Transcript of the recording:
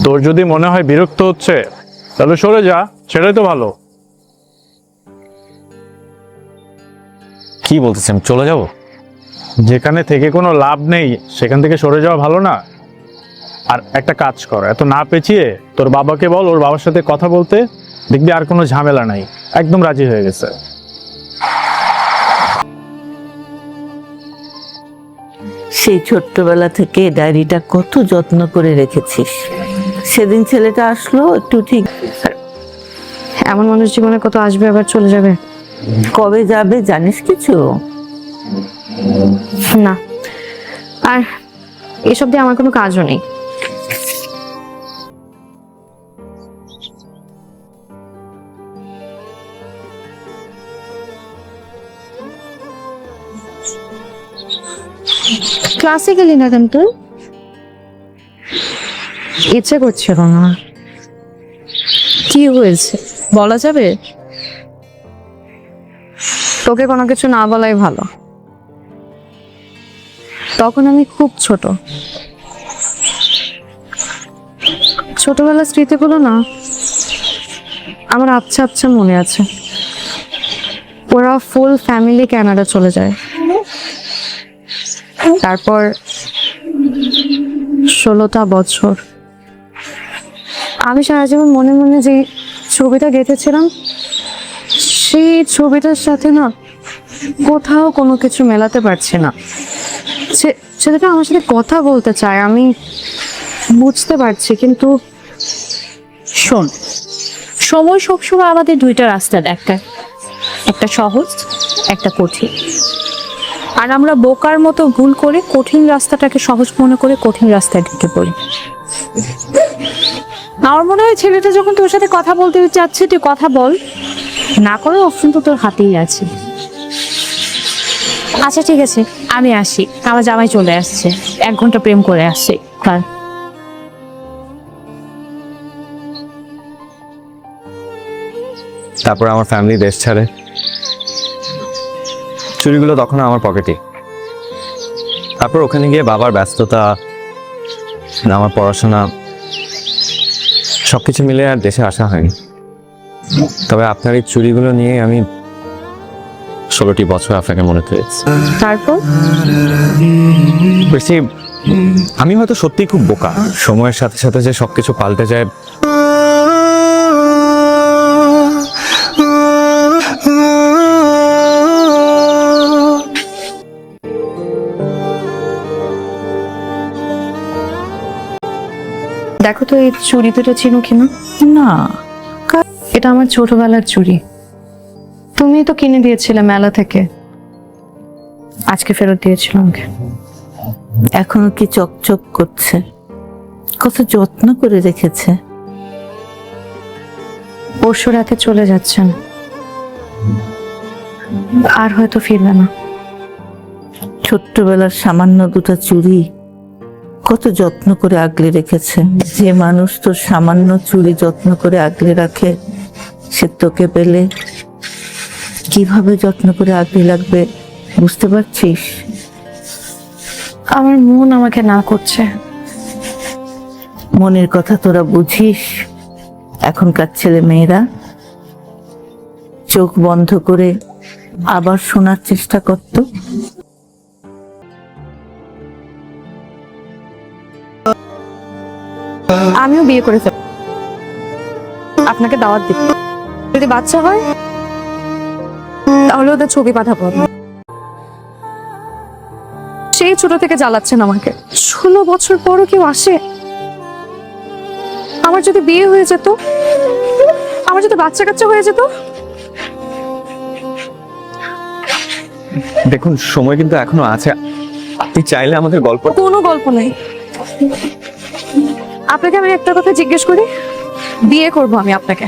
তোর যদি মনে হয় বিরক্ত হচ্ছে তাহলে সরে যা, সেটাই তো ভালো। কি বলতেছেন, চলে যাব? যেখানে থেকে কোনো লাভ নেই সেখান থেকে সরে যাওয়া ভালো না? আর একটা কাজ কর, এত না পেঁচিয়ে তোর বাবাকে বল ওর বাবার সাথে কথা বলতে, দেখবি আর কোনো ঝামেলা নাই, একদম রাজি হয়ে গেছে। সেই ছোট্টবেলা থেকে ডায়েরিটা কত যত্ন করে রেখেছিস। সেদিন ছেলেটা আসলো একটু ঠিক। এমন মানুষ জীবনে কত আসবে আবার চলে যাবে। কবে যাবে জানিস কিছু? না, আর এসব দিয়ে আমার কোনো কাজও নেই। ক্লাসে গেলি না কেন তুই? ইচ্ছে করছিল না। কি হয়েছে বলা যাবে? তোকে কোনো কিছু না বলাই ভালো। তখন আমি খুব ছোট, ছোটবেলার স্মৃতিগুলো না আমার আবছা আবছা মনে আছে। ওরা ফুল ফ্যামিলি কানাডা চলে যায়, তারপর 16টা বছর আমি সারা জীবন মনে মনে যে ছবিটা গেঁথেছিলাম সেই ছবিটার সাথে না কোথাও কোনো কিছু মেলাতে পারছি না। ছেলেটা আমার সাথে কথা বলতে চায়, আমি বুঝতে পারছি, কিন্তু শোন, সময় সবসময় আমাদের দুইটা রাস্তা দেখায়, একটা সহজ একটা কঠিন। আর আমরা বোকার মতো ভুল করে কঠিন রাস্তাটাকে সহজ মনে করে কঠিন রাস্তায় ঢুকে পড়ি। আমার মনে হয় ছেলেটা যখন তোর সাথে কথা বলতে চাচ্ছে তুই কথা বল, না করে অপশন তো তোর হাতেই আছে। আচ্ছা ঠিক আছে, আমি আসি, আমার জামাই চলে আসছে, 1 ঘন্টা প্রেম করে আসছে। তারপর আমার ফ্যামিলি দেশ ছাড়ে, চুরিগুলো তখন আমার পকেটে। তারপর ওখানে গিয়ে বাবার ব্যস্ততা, আমার পড়াশোনা, সবকিছু মিলে আর দেশে আসা হয়নি। তবে আপনার এই চুরিগুলো নিয়ে আমি 16টি বছর আপনাকে মনে করেছি। তারপর বেশি আমি হয়তো সত্যিই খুব বোকা, সময়ের সাথে সাথে যে সবকিছু পাল্টে যায়। দেখো তো এই চুড়ি দুটো চিনো কিনা? না। এটা আমার ছোটবেলার চুড়ি, তুমি তো কিনে দিয়েছিলে মেলা থেকে, আজকে ফেরত দিয়েছিলাম ওকে। এখনো কি চকচক করছে? কত যত্ন করে রেখেছে। পরশু রাতে চলে যাচ্ছেন, আর হয়তো ফিরবে না। ছোট্টবেলার সামান্য দুটো চুড়ি কত যত্ন করে আগলে রেখেছে। যে মানুষ তোর সামান্য চুড়ি যত্ন করে আগলে রাখে, সে তোকে পেলে কিভাবে যত্ন করে আগলে রাখবে বুঝতে পারছিস? আমার মন আমাকে না করছে। মনের কথা তোরা বুঝিস? এখনকার ছেলে মেয়েরা চোখ বন্ধ করে আবার শোনার চেষ্টা করত। আমিও বিয়ে করে ফেলব, আপনাকে দাওয়াত দিব। যদি বাচ্চা হয় তাহলে ওদের ছবি পাঠাবো। সেই ছোট থেকে জ্বালাচ্ছেন আমাকে, 16 বছর পরও কেউ আসে? আমার যদি বিয়ে হয়ে যেত, আমার যদি বাচ্চা কাচ্চা হয়ে যেত। দেখুন, সময় কিন্তু এখনো আছে, আপনি চাইলে আমাদের গল্প। কোনো গল্প নেই। আপনাকে আমি একটা কথা জিজ্ঞেস করি, বিয়ে করবো আমি আপনাকে?